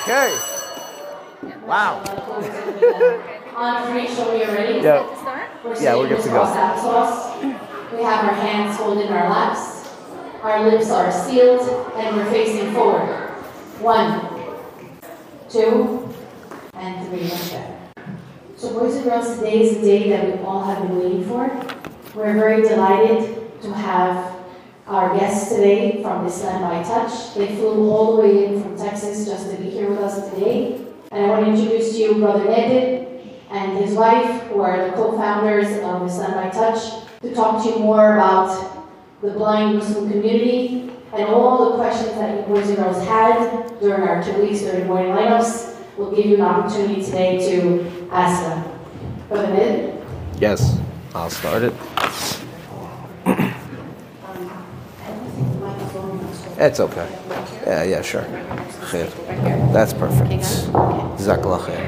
Okay. Wow. On three, so we are ready? Yeah. Yeah, we're good to go. We have our hands folded in our laps. Our lips are sealed and we're facing forward. 1, 2, and 3. Like that. So boys and girls, today is the day that we all have been waiting for. We're very delighted to have our guests today from Islam by Touch. They flew all the way in from Texas just to be here with us today. And I want to introduce to you Brother Yadira and his wife, who are the co-founders of Islam by Touch, to talk to you more about the blind Muslim community and all the questions that you boys and girls had during our 2 weeks during morning lineups. We'll give you an opportunity today to ask them. Brother Yadira? Yes, I'll start it. It's okay. Yeah, sure. Khair. That's perfect. Jazakallah khair.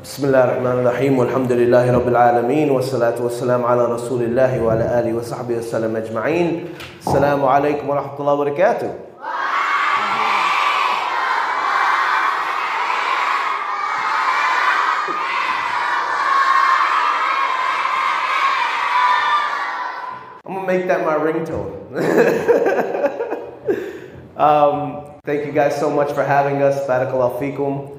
Bismillah ar-Rahman ar-Rahim. Walhamdulillahi Rabbil Alameen. Wa salatu wa salam ala Rasulillahi wa ala alihi wa sahbihi wa sallam ajma'een. Assalamu alaikum wa rahmatullahi wa barakatuh. I'm gonna make that my ringtone. Thank you guys so much for having us. Barakallahu feekum.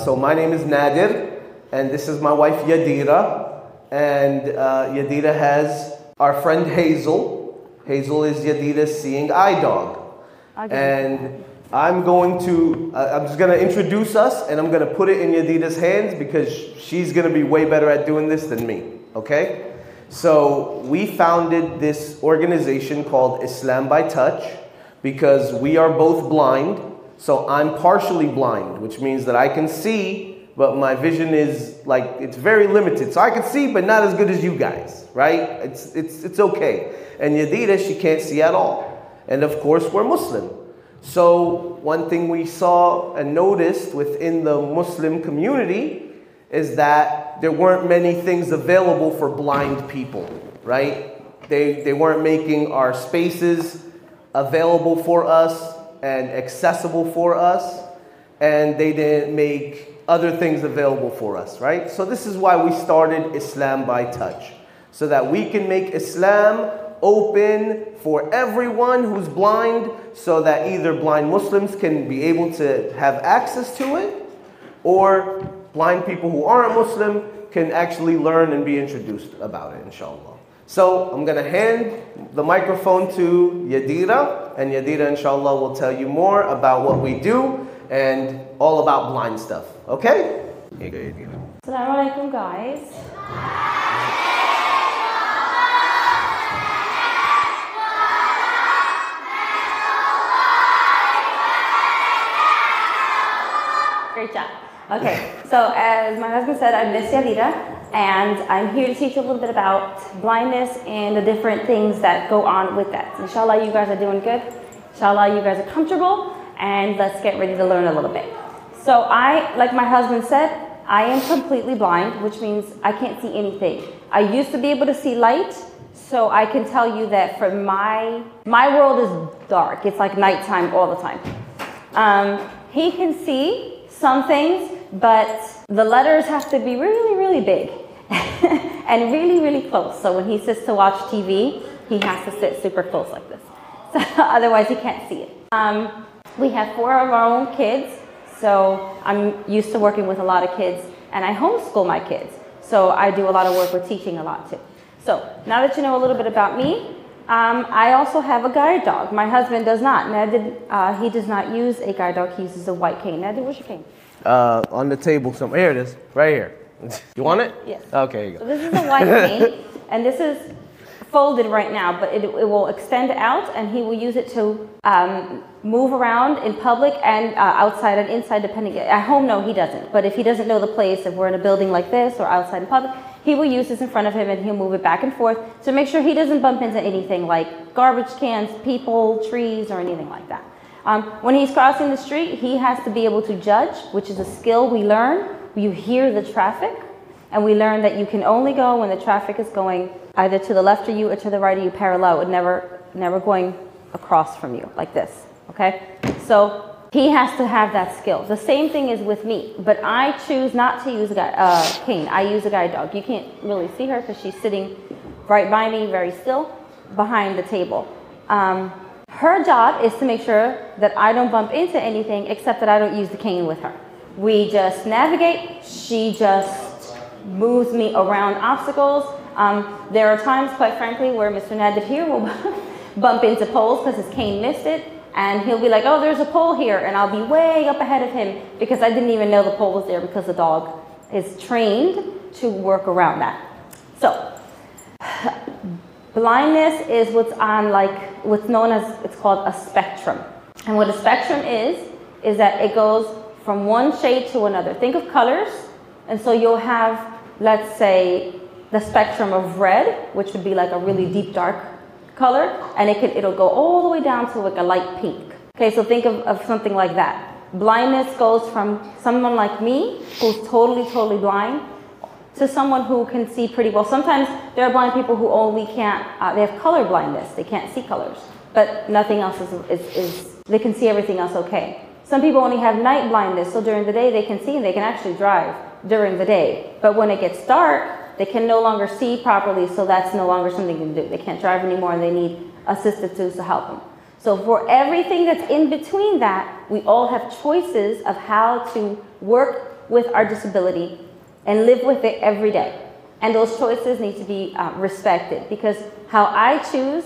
So my name is Nadir, and this is my wife Yadira. And Yadira has our friend Hazel. Hazel is Yadira's seeing eye dog. And I'm just gonna introduce us, and I'm gonna put it in Yadira's hands because she's gonna be way better at doing this than me. Okay? So we founded this organization called Islam by Touch because we are both blind. So I'm partially blind, which means that I can see, but my vision is it's very limited. So I can see, but not as good as you guys, right? It's okay. And Yadira, she can't see at all. And of course, we're Muslim. So one thing we saw and noticed within the Muslim community is that there weren't many things available for blind people, right? They weren't making our spaces available for us and accessible for us, and they didn't make other things available for us, right? So this is why we started Islam by Touch, so that we can make Islam open for everyone who's blind, so that either blind Muslims can be able to have access to it, or blind people who aren't Muslim can actually learn and be introduced about it, inshallah. So I'm going to hand the microphone to Yadira, and Yadira, inshallah, will tell you more about what we do and all about blind stuff. Okay? Assalamu alaikum, guys. Great job. Okay, so as my husband said, I'm Miss Yadira, and I'm here to teach you a little bit about blindness and the different things that go on with that. Inshallah, you guys are doing good. Inshallah, you guys are comfortable, and let's get ready to learn a little bit. So like my husband said, I am completely blind, which means I can't see anything. I used to be able to see light, so I can tell you that for my world is dark. It's like nighttime all the time. He can see some things, but the letters have to be really, really big and really, really close. So when he sits to watch TV, he has to sit super close like this. So otherwise he can't see it. We have 4 of our own kids. So I'm used to working with a lot of kids, and I homeschool my kids. So I do a lot of work with teaching a lot too. So now that you know a little bit about me, I also have a guide dog. My husband does not. He does not use a guide dog. He uses a white cane. Nadir, where's your cane? On the table somewhere. Here it is, right here. You want it? Yes. Okay, here you go. So this is a white cane, and this is folded right now, but it will extend out, and he will use it to move around in public and outside and inside, depending. At home, no, he doesn't. But if he doesn't know the place, if we're in a building like this or outside in public, he will use this in front of him, and he'll move it back and forth to make sure he doesn't bump into anything like garbage cans, people, trees, or anything like that. When he's crossing the street, he has to be able to judge, which is a skill we learn. You hear the traffic, and we learn that you can only go when the traffic is going either to the left of you or to the right of you parallel, and never going across from you like this, okay? So He has to have that skill. The same thing is with me, but I choose not to use a cane. I use a guide dog. You can't really see her because she's sitting right by me, very still, behind the table. Her job is to make sure that I don't bump into anything, except that I don't use the cane with her. We just navigate. She just moves me around obstacles. There are times, quite frankly, where Mr. Nadir here will bump into poles because his cane missed it. And he'll be like, oh, there's a pole here. And I'll be way up ahead of him because I didn't even know the pole was there because the dog is trained to work around that. So blindness is what's known as, it's called a spectrum. And what a spectrum is that it goes from one shade to another. Think of colors. And so you'll have, let's say, the spectrum of red, which would be like a really deep dark color, and it'll go all the way down to like a light pink. Okay, so think of something like that. Blindness goes from someone like me, who's totally blind, to someone who can see pretty well. Sometimes there are blind people who only can't, they have color blindness, they can't see colors, but nothing else they can see everything else okay. Some people only have night blindness, so during the day they can see and they can actually drive during the day. But when it gets dark, they can no longer see properly, so that's no longer something they can do. They can't drive anymore and they need assistive tools to help them. So for everything that's in between that, we all have choices of how to work with our disability and live with it every day. And those choices need to be respected, because how I choose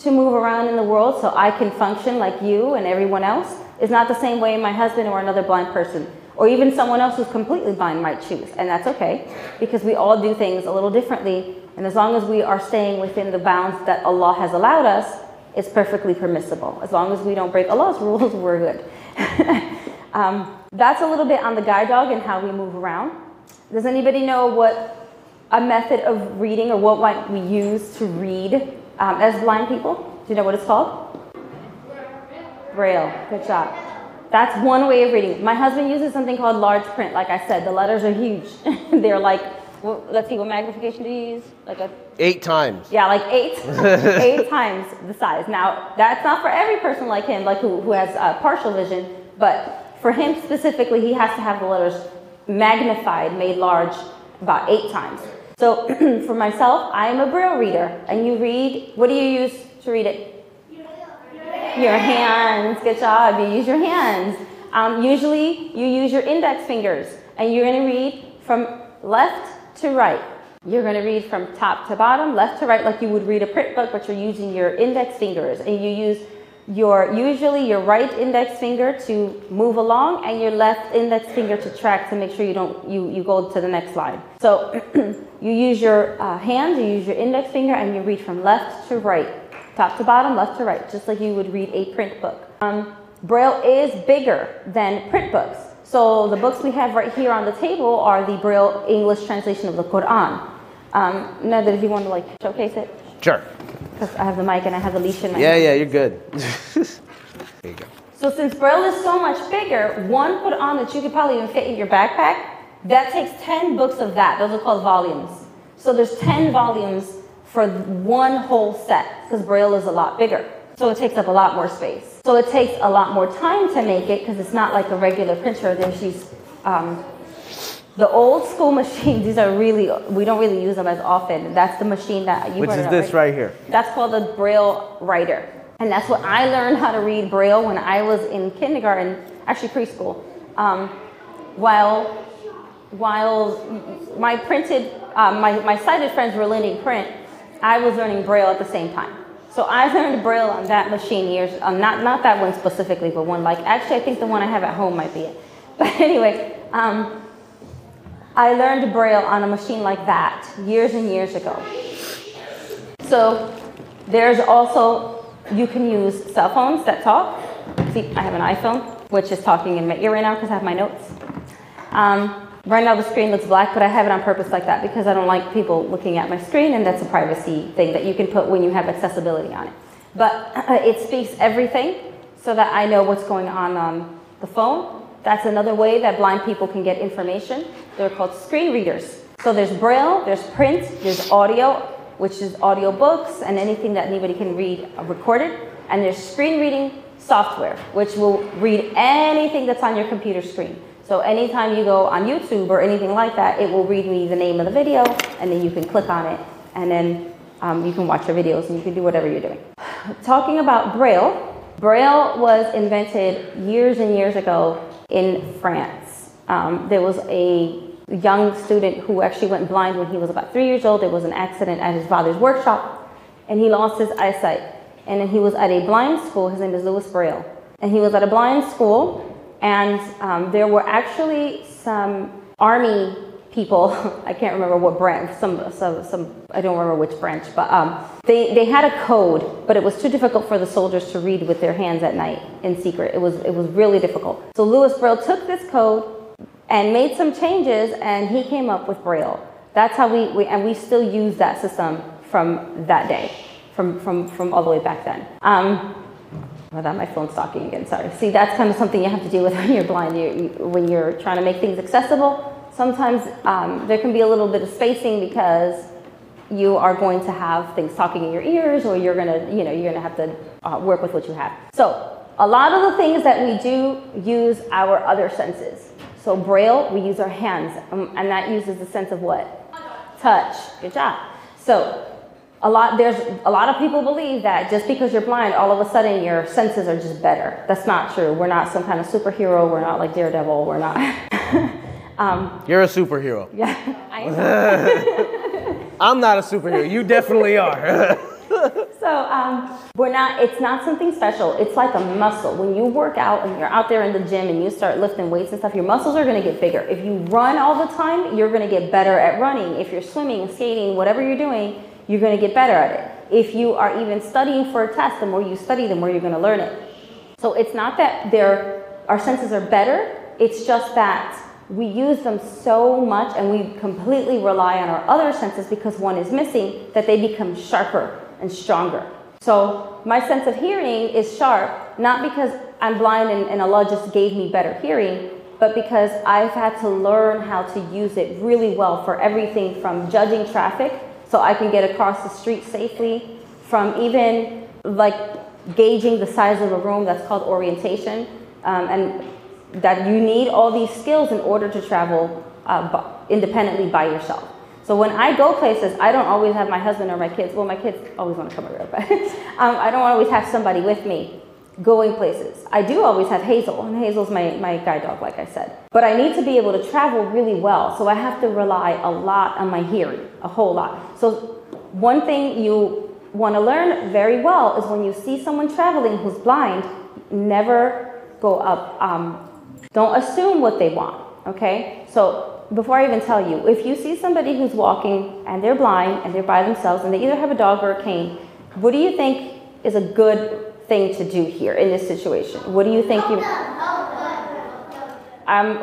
to move around in the world so I can function like you and everyone else is not the same way my husband or another blind person or even someone else who's completely blind might choose. And that's okay, because we all do things a little differently. And as long as we are staying within the bounds that Allah has allowed us, it's perfectly permissible. As long as we don't break Allah's rules, we're good. That's a little bit on the guide dog and how we move around. Does anybody know what a method of reading, or what might we use to read as blind people? Do you know what it's called? Braille. Good job. That's one way of reading. My husband uses something called large print. Like I said, the letters are huge. They're like, well, let's see, what magnification do you use? Like 8 times. Yeah, like 8 times the size. Now, that's not for every person like him, like who has partial vision, but for him specifically, he has to have the letters magnified, made large, about 8 times. So for myself, I am a Braille reader. And you read, what do you use to read it? Your hands. Good job. You use your hands. Usually you use your index fingers, and you're going to read from left to right. You're going to read from top to bottom, left to right, like you would read a print book, but you're using your index fingers, and you use usually your right index finger to move along and your left index finger to track to make sure you go to the next line. So you use your hands, you use your index finger, and you read from left to right. Top to bottom, left to right, just like you would read a print book. Braille is bigger than print books. So the books we have right here on the table are the Braille English translation of the Quran. Nadir, if you want to like showcase it? Sure. Because I have the mic and I have the leash in my hand. Yeah, you're good. There you go. So since Braille is so much bigger, one Quran that you could probably even fit in your backpack, that takes 10 books of that. Those are called volumes. So there's 10 volumes for one whole set, because Braille is a lot bigger. So it takes up a lot more space. So it takes a lot more time to make it, because it's not like a regular printer. There's these, the old school machines, these are really, we don't really use them as often. That's the machine that you Which is this right here? That's called a Braille writer. And that's what I learned how to read Braille when I was in kindergarten, actually preschool. While my printed, my sighted friends were learning print, I was learning Braille at the same time. So I learned Braille on that machine years, not that one specifically, but one like, actually I think the one I have at home might be it. But anyway, I learned Braille on a machine like that years and years ago. So there's also, you can use cell phones that talk. See, I have an iPhone, which is talking in my ear right now because I have my notes. Right now the screen looks black, but I have it on purpose like that because I don't like people looking at my screen, and that's a privacy thing that you can put when you have accessibility on it. But it speaks everything so that I know what's going on the phone. That's another way that blind people can get information. They're called screen readers. So there's Braille, there's print, there's audio, which is audio books and anything that anybody can read recorded. And there's screen reading software, which will read anything that's on your computer screen. So anytime you go on YouTube or anything like that, it will read me the name of the video, and then you can click on it, and then you can watch your videos, and you can do whatever you're doing. Talking about Braille, Braille was invented years and years ago in France. There was a young student who actually went blind when he was about 3 years old. There was an accident at his father's workshop, and he lost his eyesight. And then he was at a blind school. His name is Louis Braille. And he was at a blind school, and there were actually some army people, I can't remember what branch, I don't remember which branch, but they had a code, but it was too difficult for the soldiers to read with their hands at night in secret. It was really difficult. So Louis Braille took this code and made some changes, and he came up with Braille. That's how we still use that system from that day, from all the way back then. Well, my phone's talking again, sorry. See, that's kind of something you have to deal with when you're blind. When you're trying to make things accessible, sometimes there can be a little bit of spacing because you are going to have things talking in your ears, or you're gonna have to work with what you have. So a lot of the things that we do use our other senses. So Braille, we use our hands, and that uses the sense of what? Touch. Good job. So there's a lot of people believe that just because you're blind, all of a sudden your senses are just better. That's not true. We're not some kind of superhero. We're not like Daredevil. We're not. You're a superhero. Yeah, I am. I'm not a superhero. You definitely are. So it's not something special. It's like a muscle. When you work out and you're out there in the gym and you start lifting weights and stuff, your muscles are going to get bigger. If you run all the time, you're going to get better at running. If you're swimming, skating, whatever you're doing, you're going to get better at it. If you are even studying for a test, the more you study, the more you're going to learn it. So it's not that our senses are better. It's just that we use them so much, and we completely rely on our other senses because one is missing, that they become sharper and stronger. So my sense of hearing is sharp, not because I'm blind and Allah just gave me better hearing, but because I've had to learn how to use it really well for everything from judging traffic so I can get across the street safely, from even like gauging the size of a room, that's called orientation, and that you need all these skills in order to travel independently by yourself. So when I go places, I don't always have my husband or my kids. Well, my kids always want to come around, but I don't always have somebody with me going places. I do always have Hazel, and Hazel's my guide dog, like I said. But I need to be able to travel really well, so I have to rely a lot on my hearing, a whole lot. So one thing you want to learn very well is when you see someone traveling who's blind, never go up. Don't assume what they want, okay? So before I even tell you, if you see somebody who's walking and they're blind and they're by themselves and they either have a dog or a cane, what do you think is a good thing to do here in this situation? What do you think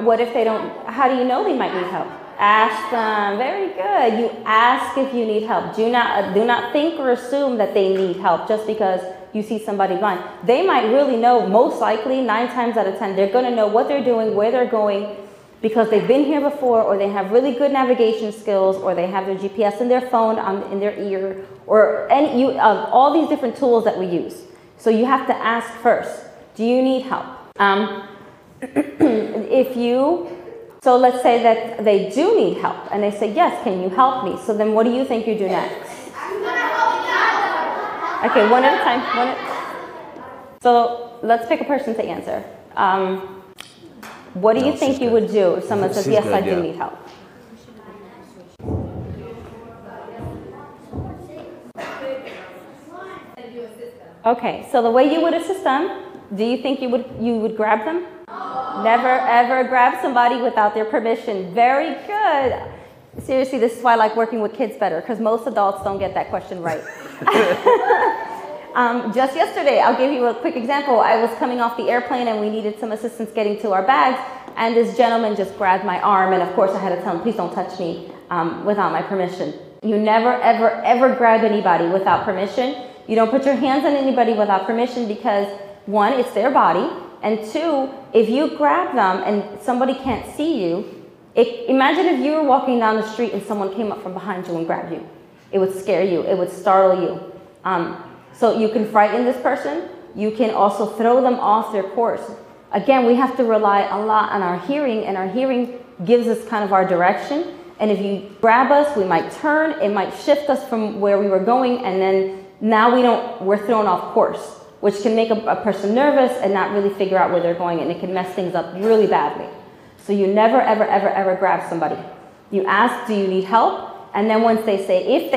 what if they don't, how do you know they might need help? Ask them. Very good. You ask if you need help. Do not think or assume that they need help just because you see somebody blind. They might really know, most likely 9 times out of 10, they're going to know what they're doing, where they're going, because they've been here before, or they have really good navigation skills, or they have their GPS in their phone, in their ear, or all these different tools that we use. So you have to ask first, do you need help? So let's say that they do need help, and they say, yes, can you help me? So then what do you think you do next? Okay, one at a time. So let's pick a person to answer. What do you think you would do if someone says, yes, I do need help? Okay, so the way you would assist them, do you think you would grab them? Never ever grab somebody without their permission. Very good. Seriously, this is why I like working with kids better, because most adults don't get that question right. Just yesterday, I'll give you a quick example. I was coming off the airplane and we needed some assistance getting to our bags, and this gentleman just grabbed my arm, and of course I had to tell him, please don't touch me without my permission. You never ever ever grab anybody without permission. You don't put your hands on anybody without permission because, one, it's their body, and two, if you grab them and somebody can't see you, imagine if you were walking down the street and someone came up from behind you and grabbed you. It would scare you. It would startle you. So you can frighten this person, You can also throw them off their course. Again, we have to rely a lot on our hearing, and our hearing gives us kind of our direction. And if you grab us, we might turn, it might shift us from where we were going, and then now we're thrown off course, which can make a person nervous and not really figure out where they're going, and it can mess things up really badly. So you never, ever, ever, ever grab somebody. You ask, do you need help? And then once they say, if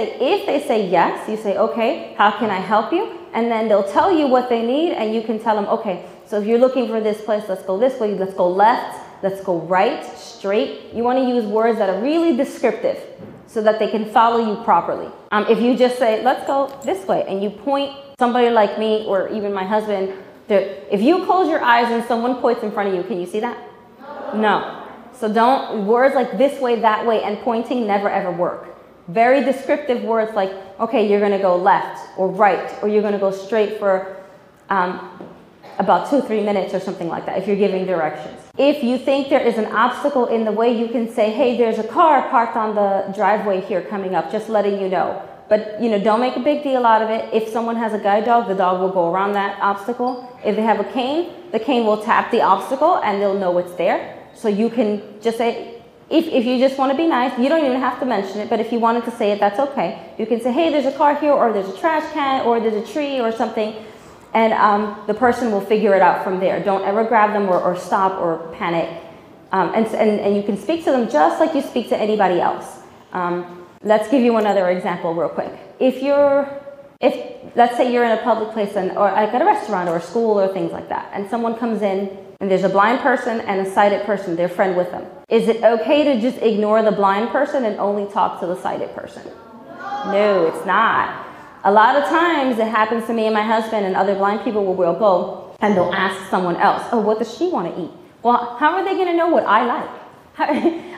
they say yes, you say, okay, how can I help you? And then they'll tell you what they need, and you can tell them, okay, so if you're looking for this place, let's go this way, let's go left, let's go right, straight. You want to use words that are really descriptive so that they can follow you properly. If you just say, let's go this way, and you point somebody like me or even my husband, if you close your eyes and someone points in front of you, can you see that? No. So don't, words like this way, that way, and pointing never ever work. Very descriptive words like, okay, you're gonna go left or right, or you're gonna go straight for about 2-3 minutes or something like that, if you're giving directions. If you think there is an obstacle in the way, you can say, hey, there's a car parked on the driveway here coming up, just letting you know. But don't make a big deal out of it. If someone has a guide dog, the dog will go around that obstacle. If they have a cane, the cane will tap the obstacle and they'll know it's there. So you can just say, if you just want to be nice, you don't even have to mention it, but if you wanted to say it, that's okay. You can say, hey, there's a car here, or there's a trash can, or there's a tree or something, and the person will figure it out from there. Don't ever grab them or stop or panic. And you can speak to them just like you speak to anybody else. Let's give you another example real quick. If let's say you're in a public place or like at a restaurant or a school or things like that, and someone comes in and there's a blind person and a sighted person, their friend with them. Is it okay to just ignore the blind person and only talk to the sighted person? No, it's not. A lot of times it happens to me and my husband and other blind people where we'll go and they'll ask someone else, oh, what does she want to eat? Well, how are they going to know what I like?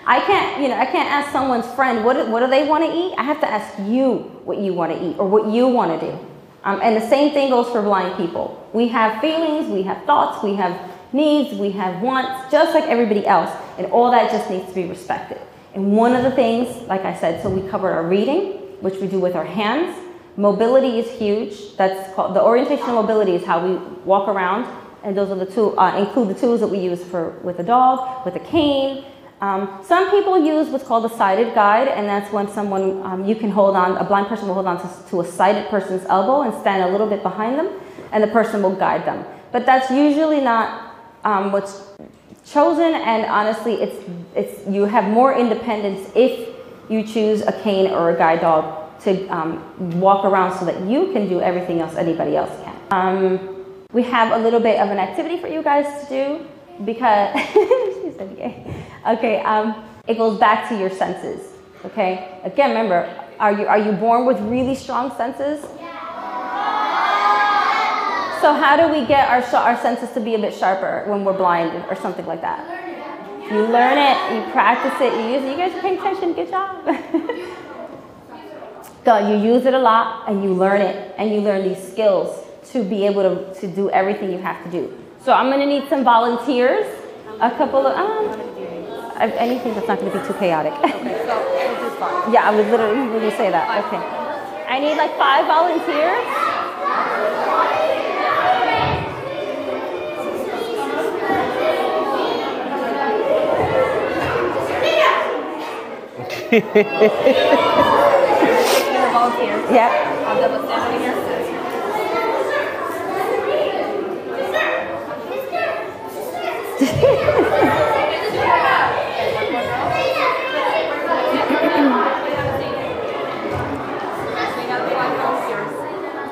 I can't ask someone's friend, what do they want to eat? I have to ask you what you want to eat or what you want to do. And the same thing goes for blind people. We have feelings, we have thoughts, we have needs, we have wants, just like everybody else. And all that just needs to be respected. And one of the things, like I said, so we covered our reading, which we do with our hands. Mobility is huge. That's called, the orientational mobility is how we walk around. And those are the two, include the tools that we use with a dog, with a cane. Some people use what's called a sighted guide, and that's when someone, you can hold on, a blind person will hold on to a sighted person's elbow and stand a little bit behind them, and the person will guide them. But that's usually not what's chosen, and honestly, you have more independence if you choose a cane or a guide dog to walk around so that you can do everything else anybody else can. We have a little bit of an activity for you guys to do because she said yay. Okay, it goes back to your senses. Okay, again, remember, are you born with really strong senses? So how do we get our senses to be a bit sharper when we're blind or something like that? You learn it, you practice it, you use it. You guys are paying attention, good job. You use it a lot and you learn it, and you learn these skills to be able to do everything you have to do. So I'm gonna need some volunteers, a couple of, anything that's not gonna be too chaotic. Okay, so this is fine. Yeah, I was literally going to say that, okay. I need like 5 volunteers. Volunteers. Yeah. I'll double stand over here.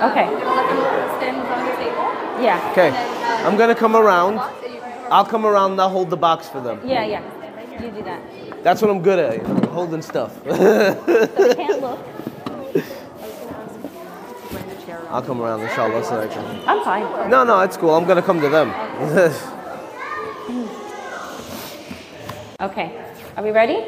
Okay. Yeah. Okay. I'm gonna come around. I'll come around and I'll hold the box for them. Yeah, yeah. You do that. That's what I'm good at, holding stuff. So they can't look. I'll come around, inshallah, so I can. I'm fine. No, it's cool. I'm gonna come to them. Okay. Are we ready?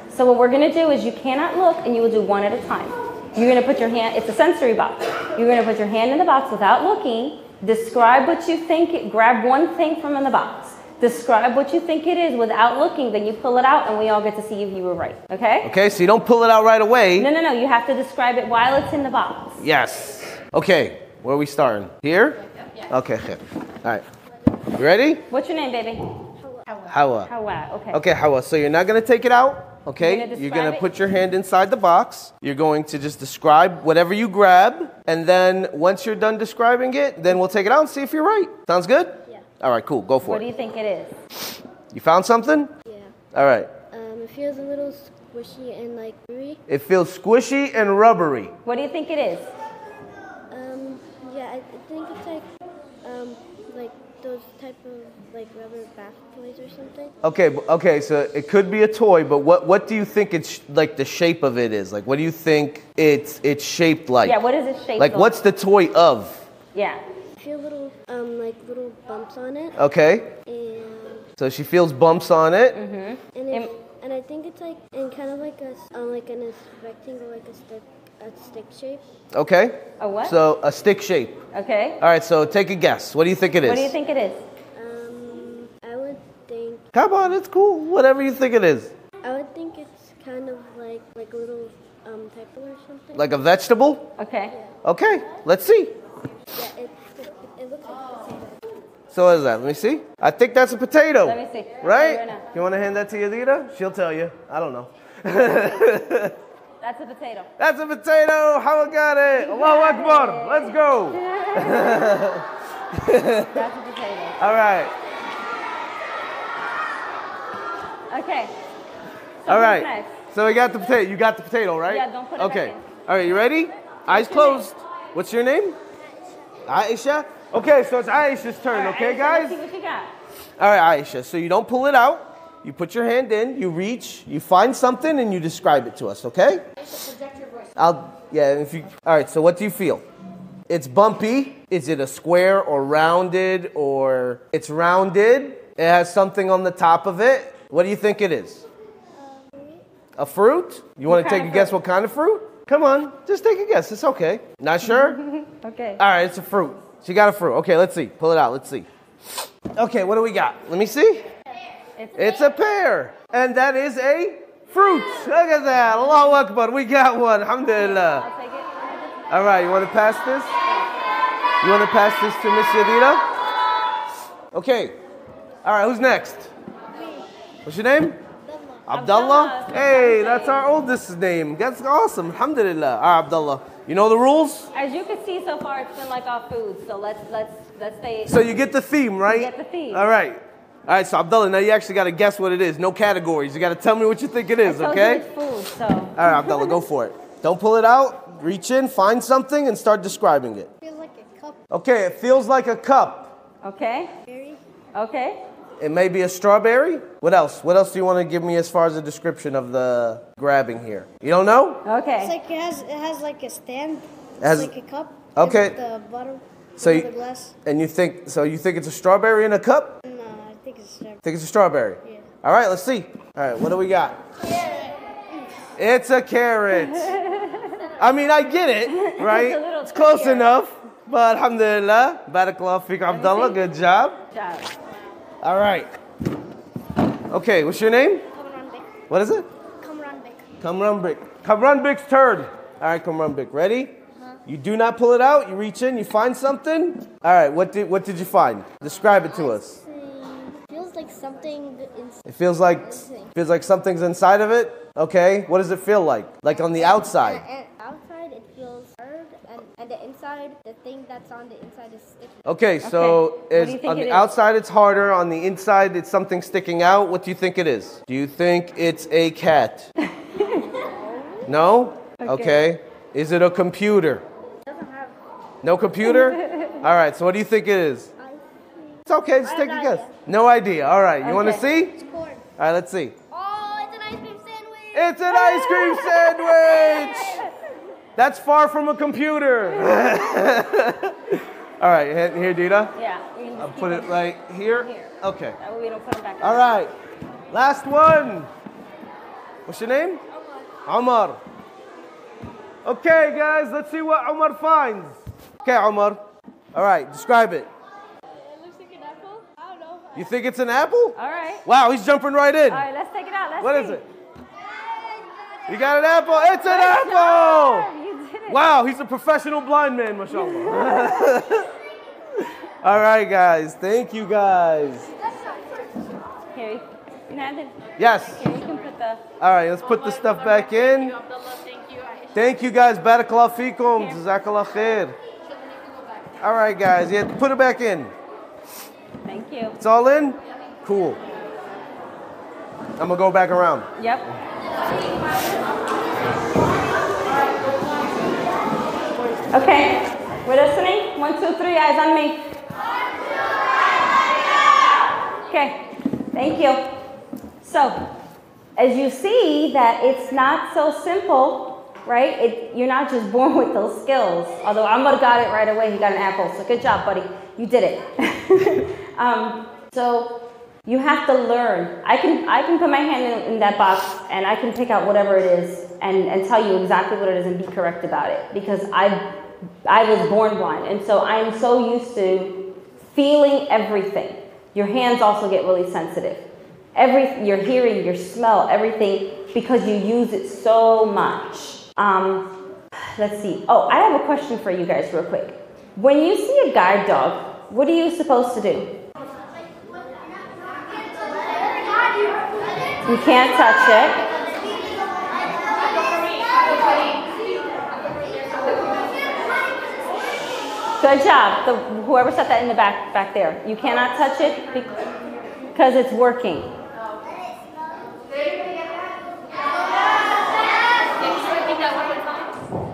So what we're gonna do is you cannot look, and you will do one at a time. You're gonna put your hand. It's a sensory box. You're gonna put your hand in the box without looking. Describe what you think. Grab one thing from in the box. Describe what you think it is without looking, then you pull it out and we all get to see if you were right, okay? Okay, so you don't pull it out right away. No, you have to describe it while it's in the box. Yes. Okay, where are we starting? Here? Okay, khair. All right. You ready? What's your name, baby? Hawa. Hawa. Okay. Okay, Hawa. So you're not going to take it out, okay? You're going to describe put your hand inside the box. You're going to just describe whatever you grab. And then once you're done describing it, then we'll take it out and see if you're right. Sounds good? Yeah. All right, cool. Go for What do it. you think it is? You found something? Yeah. All right. It feels a little squishy and like rubbery. It feels squishy and rubbery. What do you think it is? Yeah, I think it's like those type of like rubber bath toys or something. Okay, so it could be a toy, but what do you think it's like the shape of it is? Like what do you think it's shaped like? Yeah, what is it shaped like? What's the toy of? Yeah. I feel little like little bumps on it. Okay. And So she feels bumps on it. and I think it's like in kind of like in a rectangle, like a stick shape. Okay. A what? So a stick shape. Okay. All right, so take a guess. What do you think it is? What do you think it is? I would think Come on, it's cool. Whatever you think it is. it's kind of like a little pepper or something. Like a vegetable? Okay. Okay, let's see. Yeah, it looks like a potato. So what is that? Let me see. I think that's a potato. Let me see. Right? Right now. You want to hand that to Yadira? She'll tell you. I don't know. That's a potato. That's a potato. How got it? Allahu Akbar. Let's go. That's a potato. All right. Okay. So All who's right. next? So we got the potato. You got the potato, right? Yeah, don't put it Okay. back in. All right, you ready? Eyes closed. What's your name? Aisha. Okay, so it's Aisha's turn, All right, okay, Aisha, guys? Let's see what you got. All right, Aisha. So you don't pull it out. You put your hand in, you reach, you find something, and you describe it to us, okay? All right, so what do you feel? It's bumpy. Is it a square or rounded, or it's rounded? It has something on the top of it. What do you think it is? A fruit? You want to take a guess what kind of fruit? Come on, just take a guess. It's okay. Not sure? Okay. All right, it's a fruit. She got a fruit. Okay, let's see. Pull it out. Let's see. Okay, what do we got? Let me see. It's a pear. And that is a fruit. Look at that. Allahu Akbar. We got one. Alhamdulillah. I'll take it. All right, you want to pass this? You want to pass this to Miss Yadira? Okay. All right, who's next? What's your name? Abdullah. Hey, that's our oldest's name. That's awesome. Alhamdulillah. All right, Abdullah. You know the rules? As you can see so far, it's been like all food. So let's stay. So you get the theme, right? Get the theme. All right. All right, so Abdullah, now you actually got to guess what it is. No categories. You got to tell me what you think it is, I told okay? you it's food, so. All right, Abdullah, go for it. Don't pull it out. Reach in, find something, and start describing it. Feels like a cup. Okay, it feels like a cup. Okay. Berry. Okay. It may be a strawberry. What else? What else do you want to give me as far as a description of the grabbing here? You don't know? Okay. It's like it has like a stand. It has- It's like a cup. Okay. With the bottom. So of you- the glass. And you think it's a strawberry in a cup? No, I think it's strawberry. Think it's a strawberry? Yeah. All right, let's see. All right, what do we got? It's a carrot. I mean, I get it, right? a little It's close trickier. enough. But alhamdulillah, barakallahu fiqh, Abdullah, see. good job. Good job. All right. Okay, what's your name? Kamran Bek. What is it? Kamran Bek. Kamran Bik. Kamran Bik's turn. All right, Kamran Bik, ready? You do not pull it out. You reach in, you find something. All right, what did you find? Describe it to us. Feels like something inside. It feels like something's inside of it. Okay, what does it feel like? Like on the outside. And outside it feels hard, and the inside, the thing that's on the inside is sticky. Okay, so What do you think on it the is? outside it's harder. On the inside it's something sticking out. What do you think it is? Do you think it's a cat? No? Okay. Is it a computer? No computer? All right, so what do you think it is? It's okay, just take a guess. No idea. All right, you want to see? It's corn. All right, let's see. Oh, it's an ice cream sandwich. It's an ice cream sandwich. That's far from a computer. All right, here, Dita. Yeah. We can just I'll keep put it them right here. here. Okay. That way we don't put them back. All right. Last one. What's your name? Omar. Okay, guys, let's see what Omar finds. Okay, Omar. All right, describe it. It looks like an apple. I don't know. You think it's an apple? All right. Wow, he's jumping right in. All right, let's take it out. Let's What see. is it? You got an apple? It's an apple! You did it. Wow, he's a professional blind man, mashallah. All right, guys. Thank you, guys. Here, Yes. here you can put the. All right, let's put the stuff back in. Thank you, guys. Barakallahu feekum. Jazakallah khair. All right, guys. Yeah, put it back in. Thank you. It's all in? Cool. I'm going to go back around. Yep. Okay. We're listening? 1, 2, 3, eyes on me. Okay. Thank you. So, as you see that it's not so simple, right? You're not just born with those skills. Although Amr got it right away. He got an apple. So good job, buddy. You did it. So you have to learn. I can put my hand in that box and I can pick out whatever it is and tell you exactly what it is and be correct about it, because I was born blind, and so I'm so used to feeling everything. Your hands also get really sensitive. Your hearing, your smell, everything, because you use it so much. Let's see. Oh, I have a question for you guys real quick. When you see a guide dog, what are you supposed to do? You can't touch it. Good job. Whoever set that in the back there. You cannot touch it because it's working.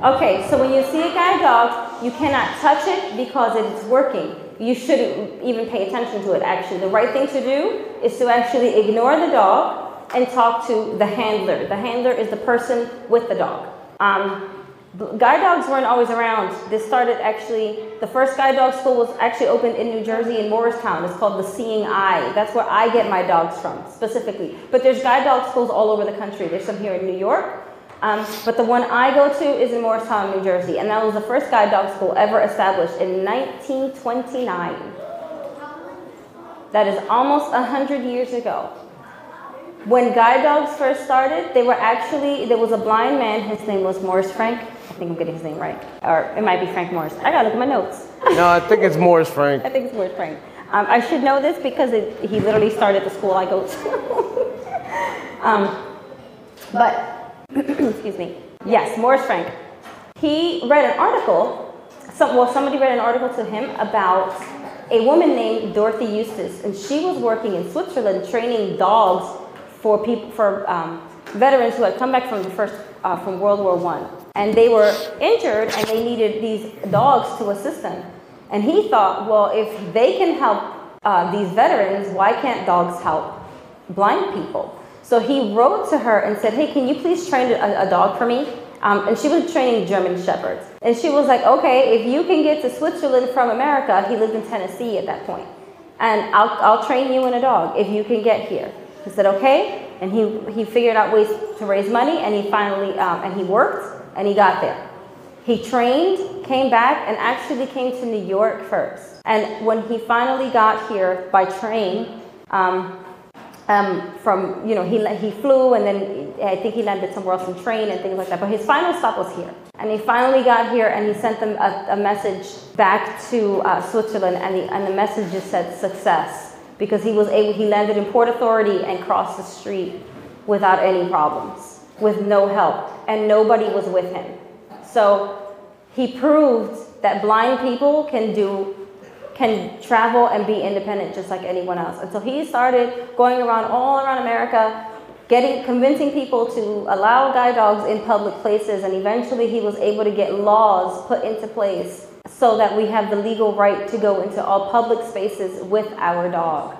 Okay, so when you see a guide dog, you cannot touch it because it's working. You shouldn't even pay attention to it, actually. The right thing to do is to actually ignore the dog and talk to the handler. The handler is the person with the dog. Guide dogs weren't always around. This started actually, the first guide dog school was actually opened in New Jersey in Morristown. It's called the Seeing Eye. That's where I get my dogs from, specifically. But there's guide dog schools all over the country. There's some here in New York. But the one I go to is in Morristown, New Jersey. And that was the first guide dog school ever established in 1929. That is almost 100 years ago. When guide dogs first started, there was a blind man. His name was Morris Frank. I think I'm getting his name right. Or it might be Frank Morris. I gotta look at my notes. No, I think it's Morris Frank. I think it's Morris Frank. I should know this because he literally started the school I go to. Excuse me. Yes, Morris Frank. He read an article. Somebody read an article to him about a woman named Dorothy Eustace, and she was working in Switzerland training dogs for veterans who had come back from World War I. And they were injured and they needed these dogs to assist them. And he thought, well, if they can help these veterans, why can't dogs help blind people? So he wrote to her and said, hey, can you please train a dog for me? And she was training German Shepherds. And she was like, okay, if you can get to Switzerland from America, he lived in Tennessee at that point, and I'll train you in a dog if you can get here. He said, okay. And he figured out ways to raise money, and he finally, and he worked, and he got there. He trained, came back, and actually came to New York first. And when he finally got here by train, he flew, and then I think he landed somewhere else in train and things like that. But his final stop was here. And he finally got here, and he sent them a message back to Switzerland, and the message just said success, because he landed in Port Authority and crossed the street without any problems, with no help, and nobody was with him. So he proved that blind people can travel and be independent just like anyone else. And so he started going all around America, convincing people to allow guide dogs in public places, and eventually he was able to get laws put into place so that we have the legal right to go into all public spaces with our dog.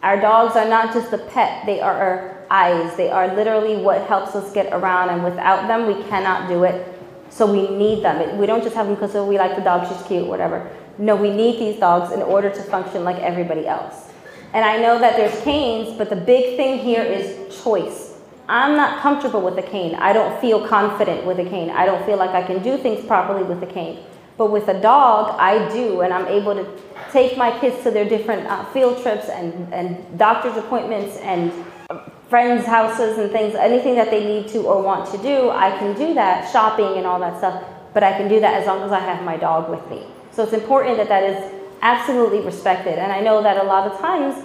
Our dogs are not just a pet, they are our eyes. They are literally what helps us get around, and without them we cannot do it. So we need them. We don't just have them because we like the dog, she's cute, whatever. No, we need these dogs in order to function like everybody else. And I know that there's canes, but the big thing here is choice. I'm not comfortable with a cane. I don't feel confident with a cane. I don't feel like I can do things properly with a cane. But with a dog, I do, and I'm able to take my kids to their different field trips and doctor's appointments and friends' houses and things, anything that they need to or want to do, I can do that, shopping and all that stuff, but I can do that as long as I have my dog with me. So it's important that is absolutely respected. And I know that a lot of times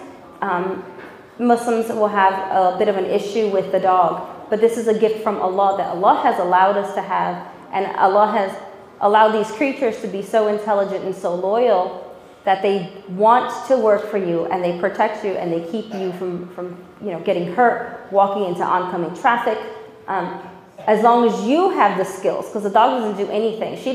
Muslims will have a bit of an issue with the dog, but this is a gift from Allah that Allah has allowed us to have, and Allah has allowed these creatures to be so intelligent and so loyal that they want to work for you, and they protect you, and they keep you from getting hurt, walking into oncoming traffic, as long as you have the skills, because the dog doesn't do anything. She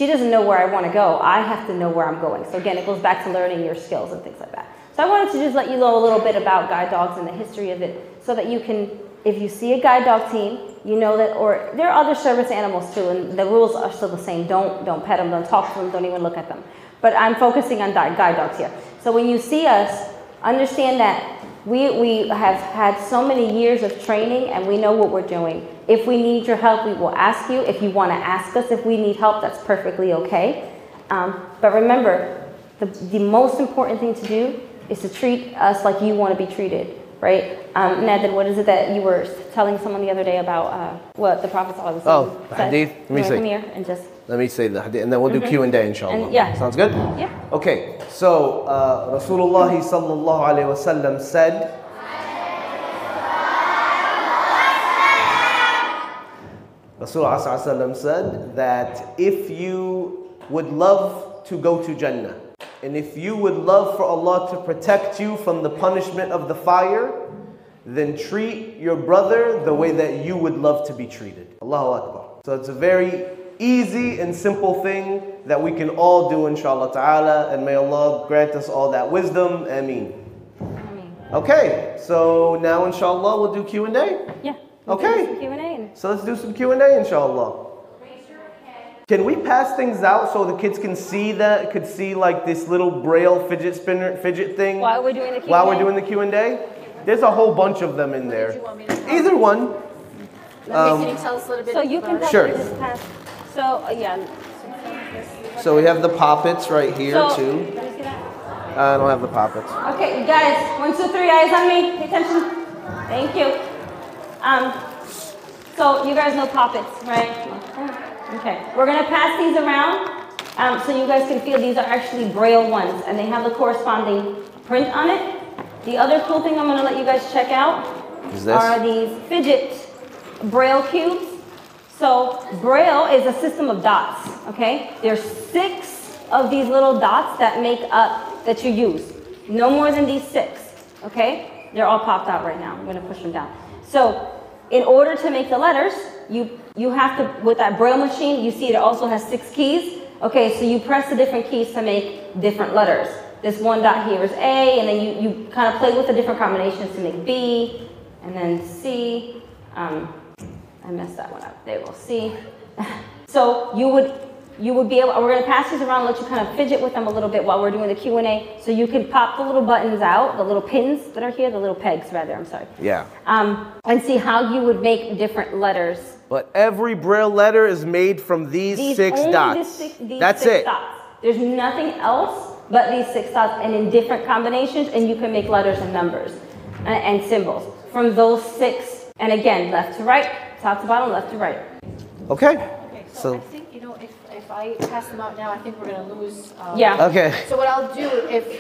doesn't know where I want to go. I have to know where I'm going. So again, it goes back to learning your skills and things like that. So I wanted to just let you know a little bit about guide dogs and the history of it, so that you can, if you see a guide dog team, you know that, or there are other service animals too, and the rules are still the same. Don't pet them, don't talk to them, don't even look at them. But I'm focusing on guide dogs here. So when you see us, understand that we have had so many years of training, and we know what we're doing. If we need your help, we will ask you. If you want to ask us if we need help, that's perfectly okay. But remember, the most important thing to do is to treat us like you want to be treated, right? Nadir, what is it that you were telling someone the other day about what the Prophet ﷺ Oh, the said? hadith. Let me see. Come here and just... Let me say the hadith, and then we'll do Q&A, inshallah. And, yeah. Sounds good? Yeah. Okay, so Rasulullah sallallahu alayhi wa sallam said, Rasulullah sallallahu alayhi wa sallam said that if you would love to go to Jannah, and if you would love for Allah to protect you from the punishment of the fire, then treat your brother the way that you would love to be treated. Allahu Akbar. So it's a very easy and simple thing that we can all do, inshallah ta'ala, and may Allah grant us all that wisdom. Ameen. Okay, so now inshallah we'll do Q&A. Yeah. Okay. Q&A. So let's do some Q&A, inshallah. Can we pass things out so the kids can see that? Could see like this little braille fidget thing While we're doing the Q&A? While we're doing the Q&A? There's a whole bunch of them in there. Either one. Can you tell us a little bit? So you can Sure. just pass. So yeah. So we have the poppets right here So, too. let me see that. I don't have the poppets. Okay, guys, 1, 2, 3, eyes on me. Pay attention. Thank you. So you guys know poppets, right? Okay, we're gonna pass these around so you guys can feel these are actually braille ones, and they have the corresponding print on it. The other cool thing I'm gonna let you guys check out are these fidget braille cubes. So braille is a system of dots, okay? There's 6 of these little dots that make up, that you use. No more than these 6, okay? They're all popped out right now. I'm gonna push them down. So in order to make the letters, you have to, with that braille machine, you see it also has 6 keys. Okay, so you press the different keys to make different letters. This one dot here is A, and then you kind of play with the different combinations to make B, and then C. I messed that one up. There we go, C. So you would be able, we're going to pass these around, let you kind of fidget with them a little bit while we're doing the Q&A, so you can pop the little buttons out, the little pins that are here, the little pegs rather, I'm sorry. Yeah. And see how you would make different letters. But every braille letter is made from these 6 dots. That's it. Dots. There's nothing else but these 6 dots, and in different combinations, and you can make letters and numbers and symbols from those 6. And again, left to right, top to bottom, left to right. Okay. Okay, so I think, if I pass them out now, I think we're going to lose. Yeah. Okay. So what I'll do,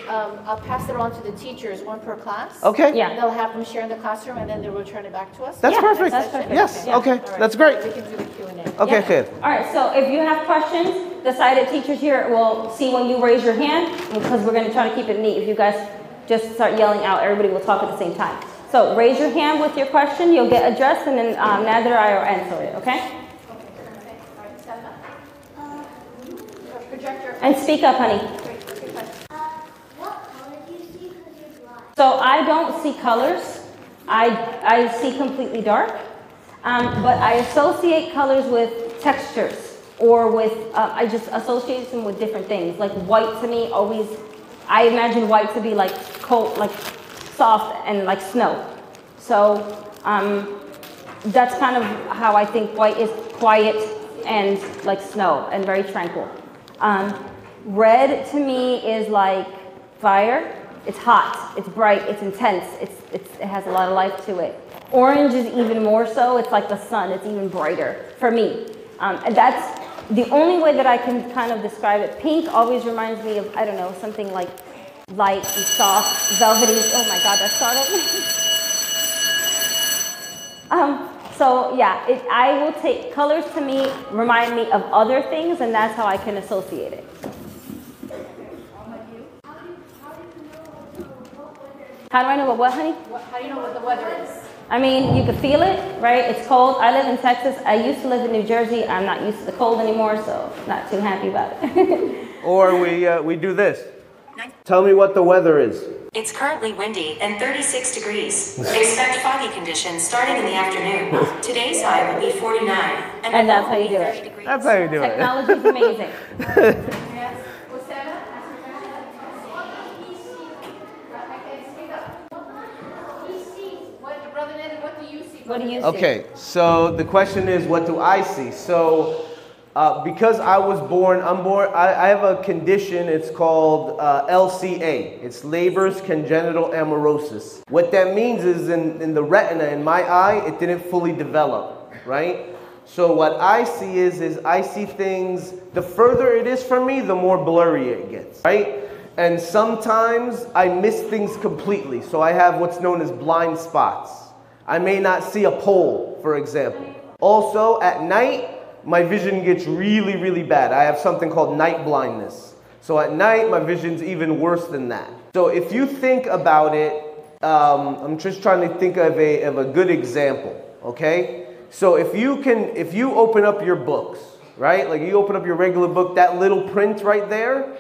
I'll pass it on to the teachers, one per class. Okay. Yeah. And they'll have them share in the classroom, and then they'll return it back to us. That's perfect. That's perfect. Yes. Yeah. Okay. All right. That's great. We can do the Q&A. Okay. Yeah. Good. All right, so if you have questions, the sighted teachers here will see when you raise your hand, because we're going to try to keep it neat. If you guys just start yelling out, everybody will talk at the same time. So raise your hand with your question, you'll get addressed, and then Nadir or I will answer it, okay? And speak up, honey. What color do you see because you're blind? So I don't see colors. I see completely dark. But I associate colors with textures, or with, I just associate them with different things. Like white to me always, I imagine white to be like cold, like soft and like snow. So that's kind of how I think white is, quiet and like snow and very tranquil. Red to me is like fire. It's hot, it's bright, it's intense, it has a lot of life to it. Orange is even more so. It's like the sun, it's even brighter for me. And that's the only way that I can kind of describe it, pink always reminds me of, I don't know, something like light and soft, velvety. Oh my God, that startled me. So yeah, I will take, colors to me remind me of other things, and that's how I can associate it. How do I know what, honey? How do you know what the weather is? I mean, you can feel it, right? It's cold. I live in Texas. I used to live in New Jersey. I'm not used to the cold anymore, so not too happy about it. Or we do this. Tell me what the weather is. It's currently windy and 36 degrees. Expect foggy conditions starting in the afternoon. Today's high will be 49. And that's how you do it. That's how you do it. Technology is amazing. What do you see? Okay, so the question is, what do I see? So, because I was born, I have a condition, it's called LCA. It's Leber's congenital amaurosis. What that means is in the retina, in my eye, it didn't fully develop, right? So what I see is I see things, the further it is from me, the more blurry it gets, right? And sometimes I miss things completely. So I have what's known as blind spots. I may not see a pole, for example. Also, at night, my vision gets really, really bad. I have something called night blindness. So at night, my vision's even worse than that. So if you think about it, I'm just trying to think of a good example, okay? So if you open up your books, right? Like you open up your regular book, that little print right there,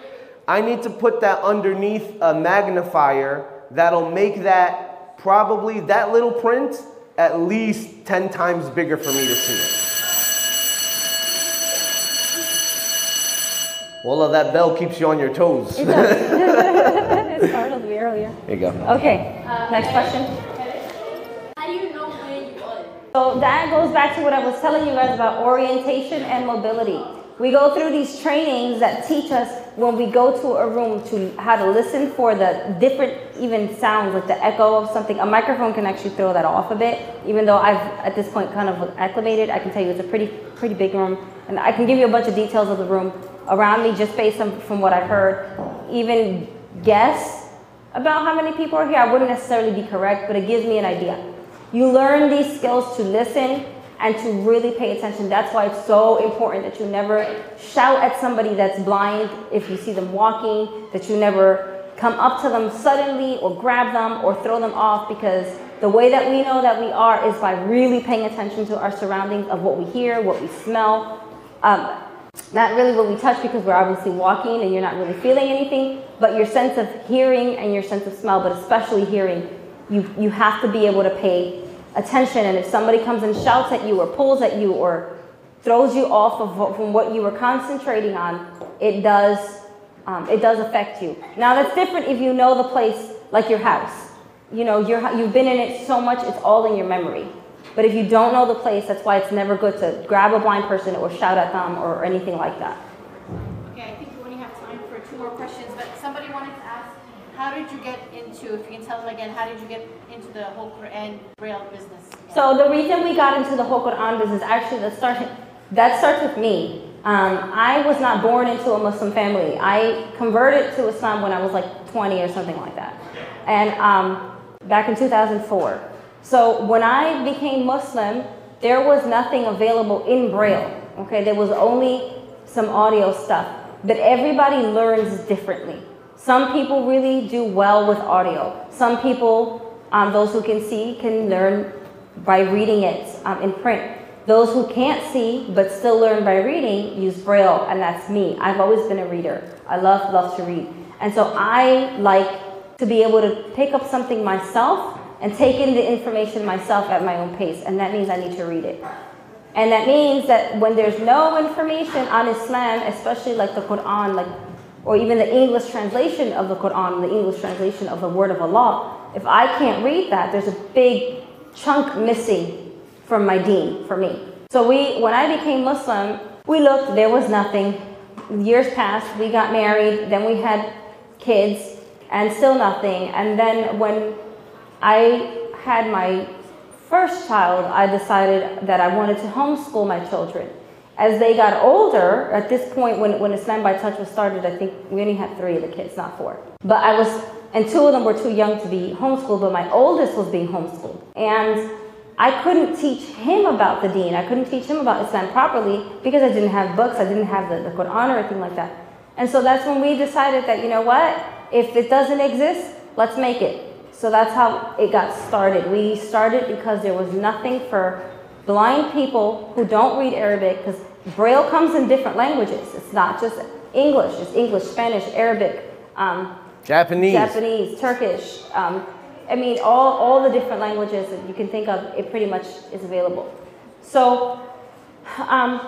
I need to put that underneath a magnifier that'll make that probably that little print at least 10 times bigger for me to see it. Well, that bell keeps you on your toes. It does. It startled me earlier. There you go. Okay, next question. How do you know where you are? So that goes back to what I was telling you guys about orientation and mobility. We go through these trainings that teach us when we go to a room to how to listen for the different even sounds, like the echo of something. A microphone can actually throw that off a bit. Even though I've at this point kind of acclimated, I can tell you it's a pretty big room, and I can give you a bunch of details of the room around me just based on from what I've heard. Even guess about how many people are here. I wouldn't necessarily be correct, but it gives me an idea. You learn these skills to listen and to really pay attention. That's why it's so important that you never shout at somebody that's blind if you see them walking, that you never come up to them suddenly or grab them or throw them off, because the way that we know that we are is by really paying attention to our surroundings, of what we hear, what we smell. Not really what we touch, because we're obviously walking and you're not really feeling anything, but your sense of hearing and your sense of smell, but especially hearing, you have to be able to pay attention. And if somebody comes and shouts at you or pulls at you or throws you off of from what you were concentrating on, it does affect you. Now that's different if you know the place, like your house. You know, you've been in it so much, it's all in your memory. But if you don't know the place, that's why it's never good to grab a blind person or shout at them or anything like that. Okay, I think we only have time for 2 more questions, but somebody wanted to ask, how did you get into, if you can tell them again, how did you get into the whole Quran Braille business? So the reason we got into the whole Quran business, actually that starts with me. I was not born into a Muslim family. I converted to Islam when I was like 20 or something like that. And back in 2004. So when I became Muslim, there was nothing available in Braille. Okay, there was only some audio stuff. But everybody learns differently. Some people really do well with audio. Some people, those who can see, can learn by reading it in print. Those who can't see but still learn by reading use Braille, and that's me. I've always been a reader. I love to read. And so I like to be able to pick up something myself and take in the information myself at my own pace, and that means I need to read it. And that means that when there's no information on Islam, especially like the Quran, or even the English translation of the Quran, the English translation of the Word of Allah, if I can't read that, there's a big chunk missing from my deen, for me. So when I became Muslim, we looked, there was nothing. Years passed, we got married, then we had kids, and still nothing. And then when I had my first child, I decided that I wanted to homeschool my children. As they got older, at this point when Islam by Touch was started, I think we only had 3 of the kids, not 4. But and 2 of them were too young to be homeschooled, but my oldest was being homeschooled. And I couldn't teach him about the deen. I couldn't teach him about Islam properly because I didn't have books, I didn't have the Quran or anything like that. And so that's when we decided that, you know what, if it doesn't exist, let's make it. So that's how it got started. We started because there was nothing for blind people who don't read Arabic, because Braille comes in different languages. It's not just English, it's English, Spanish, Arabic, Japanese, Turkish. I mean, all the different languages that you can think of, it pretty much is available. So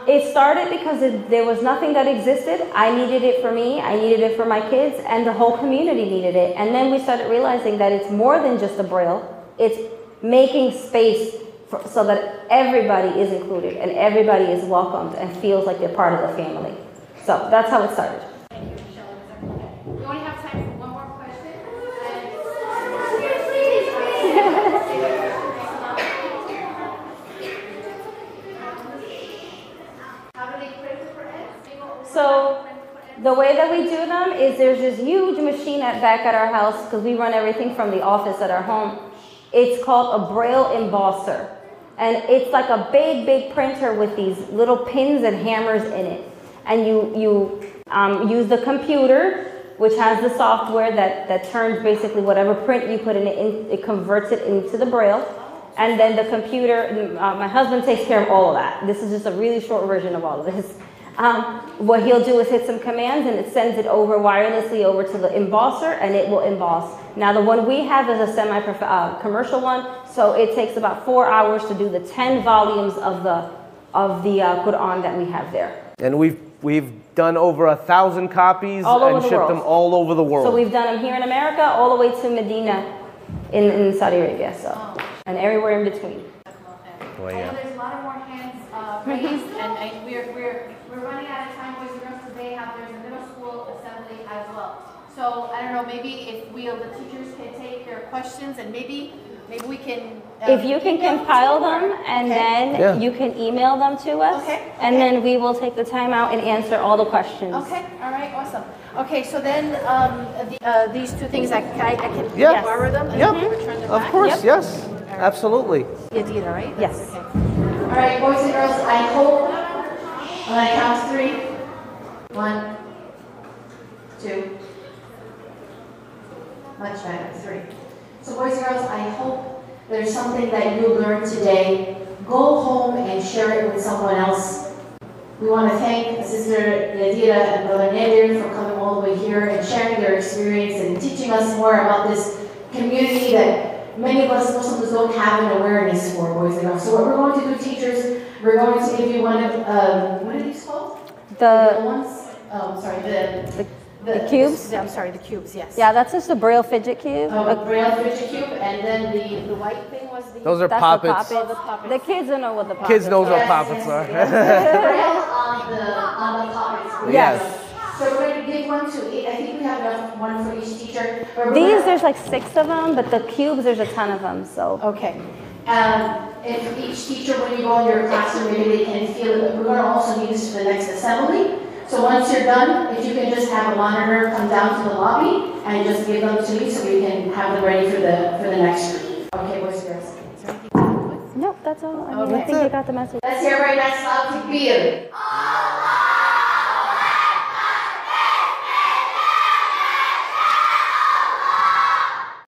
it started because there was nothing that existed. I needed it for me, I needed it for my kids, and the whole community needed it. And then we started realizing that it's more than just a Braille. It's making space so that everybody is included and everybody is welcomed and feels like they're part of the family. So that's how it started. We only have time for one more question. How do they print the Quran? So the way that we do them is there's this huge machine back at our house, because we run everything from the office at our home. It's called a Braille embosser. And it's like a big printer with these little pins and hammers in it. And you use the computer, which has the software that turns basically whatever print you put in it, it converts it into the Braille. And then the computer, my husband takes care of all of that. This is just a really short version of all of this. What he'll do is hit some commands and it sends it over wirelessly over to the embosser, and it will emboss. Now the one we have is a semi-commercial one, so it takes about 4 hours to do the 10 volumes of the Quran that we have there. And we've done over 1,000 copies and shipped them all over the world. So we've done them here in America, all the way to Medina in Saudi Arabia, and everywhere in between. Well, yeah. I know there's a lot of more hands raised, and we're running out of time, boys and girls, today. There's a middle school assembly as well. So I don't know, maybe if the teachers can take their questions, and maybe we can. If you can compile them, and then you can email them to us, and then we will take the time out and answer all the questions. Okay, all right, awesome. Okay, so then these 2 things, I can borrow them and return them back? Of course, yes, absolutely. Yadira, right? Yes. Okay. All right, boys and girls, I hope when I count 3, 1, 2, much better, 3. So boys and girls, I hope there's something that you learned today. Go home and share it with someone else. We want to thank Sister Yadira and Brother Nadir for coming all the way here and sharing their experience and teaching us more about this community that many of us Muslims don't have an awareness for, boys and girls. So what we're going to do, teachers, we're going to give you one of, what are these called? The ones? Oh, sorry, the cubes? I'm sorry, the cubes, yes. Yeah, that's just a Braille fidget cube. A Braille fidget cube, and then the white thing was the... Those are that's poppets. The poppets. The kids don't know what the poppets Kids knows are. what poppets are. Braille on the poppets. Yes. So we're going to give one to each. I think we have enough, one for each teacher. There's like 6 of them, but the cubes, there's a ton of them, so. Okay. If each teacher, when you go in your classroom, maybe they can feel it. We're going to also need this for the next assembly. So once you're done, if you can just have a monitor come down to the lobby and just give them to me so we can have them ready for the next group. Okay, boys and girls. Is there anything to add with? Nope, that's all. I think you got the message. Let's hear right next loud takbir.